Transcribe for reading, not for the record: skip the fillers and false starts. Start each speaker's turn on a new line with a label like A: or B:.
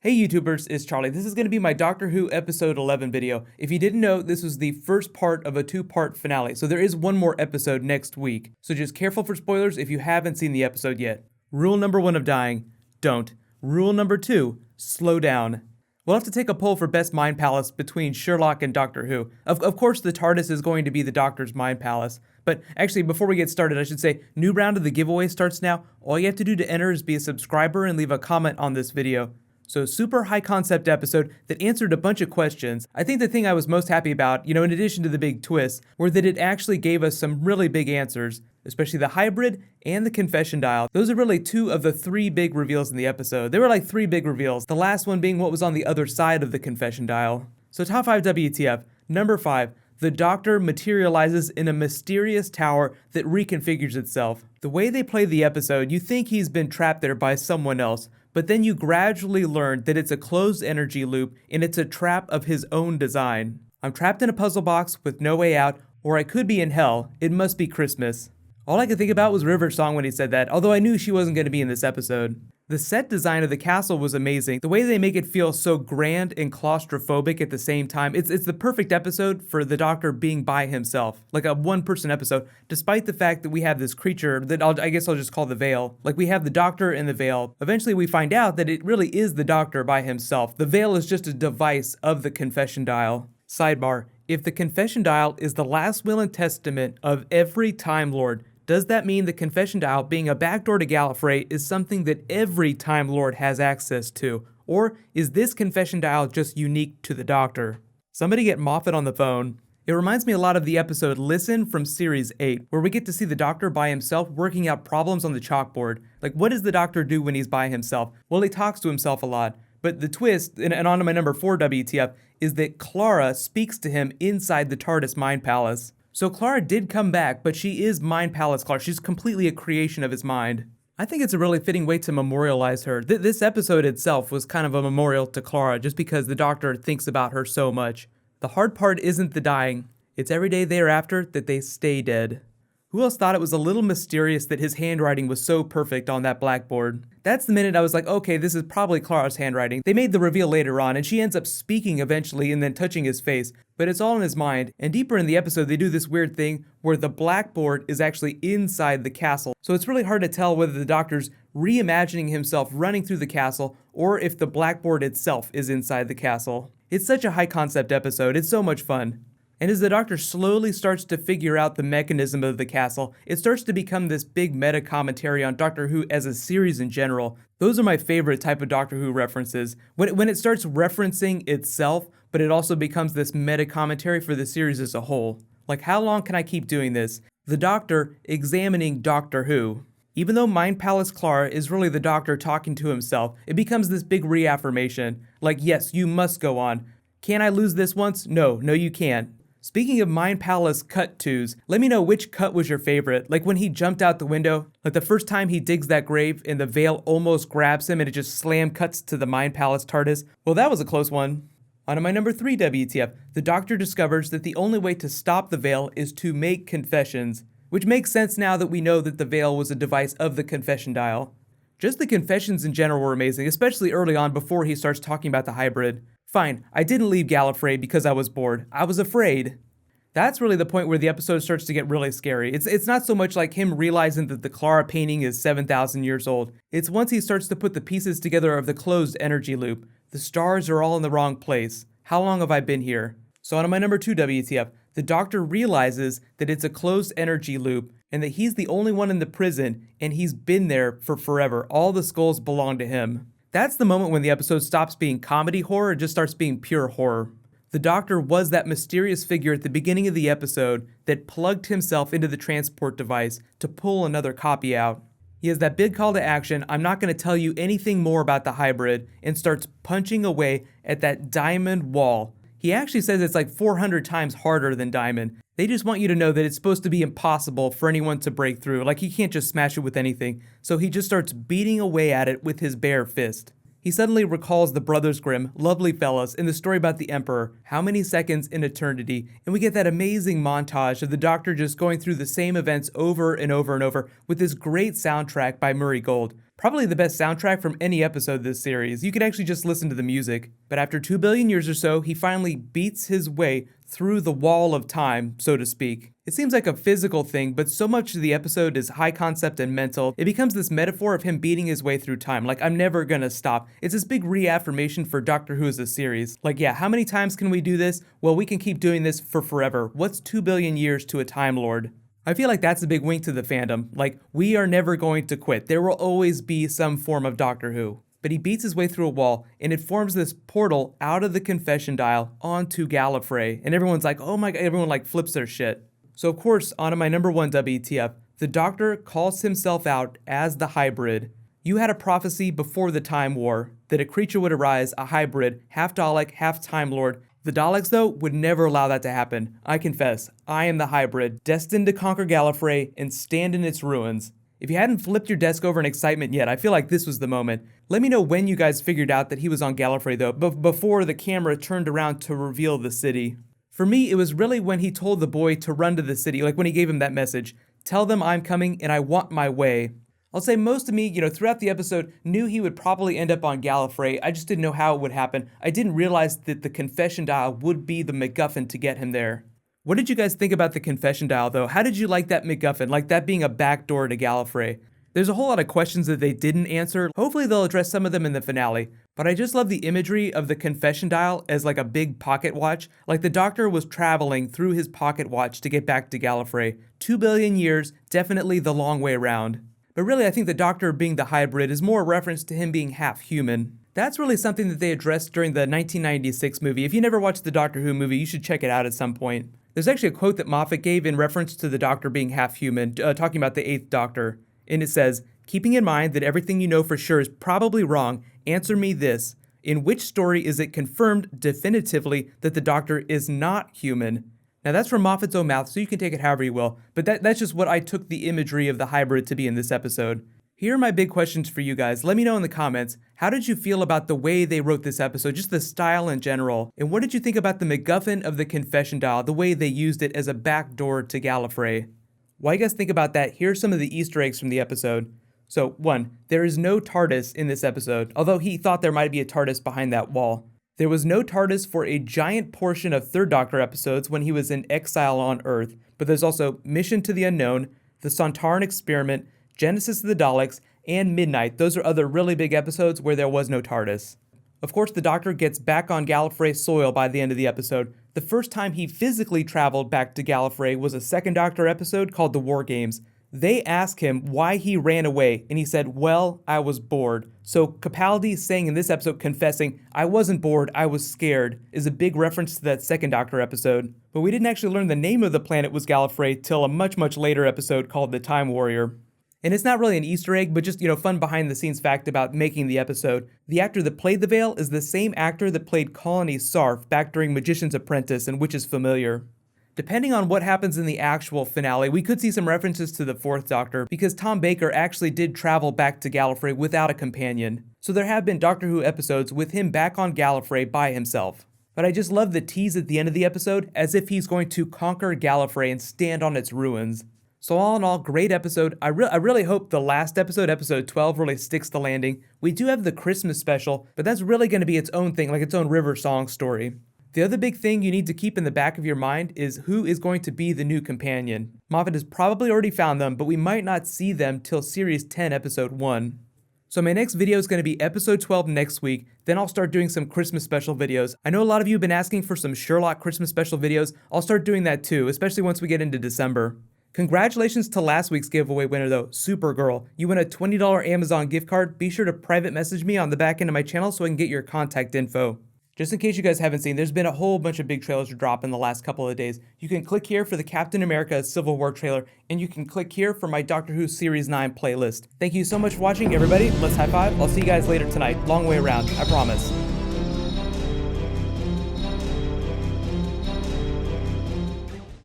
A: Hey YouTubers, it's Charlie. This is going to be my Doctor Who episode 11 video. If you didn't know, this was the first part of a two-part finale, so there is one more episode next week. So just careful for spoilers if you haven't seen the episode yet. Rule number 1 of dying, don't. Rule number 2, slow down. We'll have to take a poll for best mind palace between Sherlock and Doctor Who. Of course, the TARDIS is going to be the Doctor's mind palace. But actually, before we get started, I should say, new round of the giveaway starts now. All you have to do to enter is be a subscriber and leave a comment on this video. So super high concept episode that answered a bunch of questions. I think the thing I was most happy about, in addition to the big twists, were that it actually gave us some really big answers, especially the hybrid and the confession dial. Those are really two of the three big reveals in the episode. There were like three big reveals, the last one being what was on the other side of the confession dial. So top 5 WTF. Number 5. The Doctor materializes in a mysterious tower that reconfigures itself. The way they play the episode, you think he's been trapped there by someone else, but then you gradually learn that it's a closed energy loop and it's a trap of his own design. I'm trapped in a puzzle box with no way out, or I could be in hell. It must be Christmas. All I could think about was River's song when he said that, although I knew she wasn't going to be in this episode. The set design of the castle was amazing. The way they make it feel so grand and claustrophobic at the same time. It's the perfect episode for the Doctor being by himself. Like a one-person episode, despite the fact that we have this creature that I guess I'll just call the Veil. Like we have the Doctor in the Veil. Eventually we find out that it really is the Doctor by himself. The Veil is just a device of the confession dial. Sidebar, if the confession dial is the last will and testament of every Time Lord, does that mean the confession dial being a backdoor to Gallifrey is something that every Time Lord has access to? Or is this confession dial just unique to the Doctor? Somebody get Moffat on the phone. It reminds me a lot of the episode Listen from Series 8, where we get to see the Doctor by himself working out problems on the chalkboard. Like, what does the Doctor do when he's by himself? Well, he talks to himself a lot. But the twist, and on to my number 4 WTF, is that Clara speaks to him inside the TARDIS Mind Palace. So Clara did come back, but she is Mind Palace Clara. She's completely a creation of his mind. I think it's a really fitting way to memorialize her. This episode itself was kind of a memorial to Clara just because the Doctor thinks about her so much. The hard part isn't the dying. It's every day thereafter that they stay dead. Who else thought it was a little mysterious that his handwriting was so perfect on that blackboard? That's the minute I was like, okay, this is probably Clara's handwriting. They made the reveal later on, and she ends up speaking eventually and then touching his face, but it's all in his mind. And deeper in the episode, they do this weird thing where the blackboard is actually inside the castle. So it's really hard to tell whether the Doctor's reimagining himself running through the castle or if the blackboard itself is inside the castle. It's such a high concept episode. It's so much fun. And as the Doctor slowly starts to figure out the mechanism of the castle, it starts to become this big meta commentary on Doctor Who as a series in general. Those are my favorite type of Doctor Who references. When it starts referencing itself, but it also becomes this meta commentary for the series as a whole. Like, how long can I keep doing this? The Doctor examining Doctor Who. Even though Mind Palace Clara is really the Doctor talking to himself, it becomes this big reaffirmation. Like, yes, you must go on. Can I lose this once? No, you can't. Speaking of Mind Palace cut twos, let me know which cut was your favorite. Like when he jumped out the window, like the first time he digs that grave and the Veil almost grabs him and it just slam cuts to the Mind Palace TARDIS. Well, that was a close one. On to my number 3 WTF, the Doctor discovers that the only way to stop the Veil is to make confessions, which makes sense now that we know that the Veil was a device of the confession dial. Just the confessions in general were amazing, especially early on before he starts talking about the hybrid. Fine, I didn't leave Gallifrey because I was bored. I was afraid. That's really the point where the episode starts to get really scary. It's not so much like him realizing that the Clara painting is 7,000 years old. It's once he starts to put the pieces together of the closed energy loop. The stars are all in the wrong place. How long have I been here? So on to my number 2 WTF, the Doctor realizes that it's a closed energy loop and that he's the only one in the prison and he's been there for forever. All the skulls belong to him. That's the moment when the episode stops being comedy horror and just starts being pure horror. The Doctor was that mysterious figure at the beginning of the episode that plugged himself into the transport device to pull another copy out. He has that big call to action, I'm not going to tell you anything more about the hybrid, and starts punching away at that diamond wall. He actually says it's like 400 times harder than diamond. They just want you to know that it's supposed to be impossible for anyone to break through. Like, he can't just smash it with anything. So he just starts beating away at it with his bare fist. He suddenly recalls the Brothers Grimm, Lovely Fellas, and the story about the Emperor, How Many Seconds in Eternity, and we get that amazing montage of the Doctor just going through the same events over and over and over with this great soundtrack by Murray Gold. Probably the best soundtrack from any episode this series. You could actually just listen to the music. But after 2 billion years or so, he finally beats his way through the wall of time, so to speak. It seems like a physical thing, but so much of the episode is high concept and mental. It becomes this metaphor of him beating his way through time, like I'm never gonna stop. It's this big reaffirmation for Doctor Who as a series. Like, yeah, how many times can we do this? Well, we can keep doing this for forever. What's 2 billion years to a Time Lord? I feel like that's a big wink to the fandom. Like, we are never going to quit. There will always be some form of Doctor Who. But he beats his way through a wall, and it forms this portal out of the confession dial onto Gallifrey. And everyone's like, oh my god, everyone like flips their shit. So of course, on to my number 1 WTF, the Doctor calls himself out as the hybrid. You had a prophecy before the Time War that a creature would arise, a hybrid, half Dalek, half Time Lord. The Daleks, though, would never allow that to happen. I confess, I am the hybrid, destined to conquer Gallifrey and stand in its ruins. If you hadn't flipped your desk over in excitement yet, I feel like this was the moment. Let me know when you guys figured out that he was on Gallifrey, though, before the camera turned around to reveal the city. For me, it was really when he told the boy to run to the city, like when he gave him that message. Tell them I'm coming and I want my way. I'll say most of me, throughout the episode, knew he would probably end up on Gallifrey. I just didn't know how it would happen. I didn't realize that the confession dial would be the MacGuffin to get him there. What did you guys think about the confession dial, though? How did you like that MacGuffin, like that being a backdoor to Gallifrey? There's a whole lot of questions that they didn't answer. Hopefully they'll address some of them in the finale. But I just love the imagery of the confession dial as like a big pocket watch. Like the Doctor was traveling through his pocket watch to get back to Gallifrey. 2 billion years, definitely the long way around. But really, I think the Doctor being the hybrid is more a reference to him being half human. That's really something that they addressed during the 1996 movie. If you never watched the Doctor Who movie, you should check it out at some point. There's actually a quote that Moffat gave in reference to the Doctor being half human, talking about the 8th Doctor. And it says, keeping in mind that everything you know for sure is probably wrong, answer me this. In which story is it confirmed definitively that the Doctor is not human? Now that's from Moffat's own mouth, so you can take it however you will, but that's just what I took the imagery of the hybrid to be in this episode. Here are my big questions for you guys. Let me know in the comments, how did you feel about the way they wrote this episode, just the style in general? And what did you think about the MacGuffin of the confession dial, the way they used it as a backdoor to Gallifrey? While you guys think about that, here's some of the Easter eggs from the episode. So 1, there is no TARDIS in this episode, although he thought there might be a TARDIS behind that wall. There was no TARDIS for a giant portion of 3rd Doctor episodes when he was in exile on Earth, but there's also Mission to the Unknown, the Sontaran Experiment, Genesis of the Daleks, and Midnight. Those are other really big episodes where there was no TARDIS. Of course, the Doctor gets back on Gallifrey soil by the end of the episode. The first time he physically traveled back to Gallifrey was a 2nd Doctor episode called The War Games. They ask him why he ran away, and he said, well, I was bored. So Capaldi saying in this episode, confessing, I wasn't bored, I was scared, is a big reference to that 2nd Doctor episode. But we didn't actually learn the name of the planet was Gallifrey till a much, much later episode called The Time Warrior. And it's not really an Easter egg, but just, fun behind the scenes fact about making the episode. The actor that played the Veil is the same actor that played Colony Sarf back during Magician's Apprentice and Witches Familiar. Depending on what happens in the actual finale, we could see some references to the 4th Doctor, because Tom Baker actually did travel back to Gallifrey without a companion. So there have been Doctor Who episodes with him back on Gallifrey by himself. But I just love the tease at the end of the episode, as if he's going to conquer Gallifrey and stand on its ruins. So all in all, great episode. I really hope the last episode, episode 12, really sticks the landing. We do have the Christmas special, but that's really going to be its own thing, like its own River Song story. The other big thing you need to keep in the back of your mind is who is going to be the new companion. Moffat has probably already found them, but we might not see them till Series 10, Episode 1. So my next video is going to be Episode 12 next week, then I'll start doing some Christmas special videos. I know a lot of you have been asking for some Sherlock Christmas special videos. I'll start doing that too, especially once we get into December. Congratulations to last week's giveaway winner though, Supergirl. You win a $20 Amazon gift card. Be sure to private message me on the back end of my channel so I can get your contact info. Just in case you guys haven't seen, there's been a whole bunch of big trailers to drop in the last couple of days. You can click here for the Captain America Civil War trailer, and you can click here for my Doctor Who Series 9 playlist. Thank you so much for watching, everybody. Let's high five. I'll see you guys later tonight. Long way around, I promise.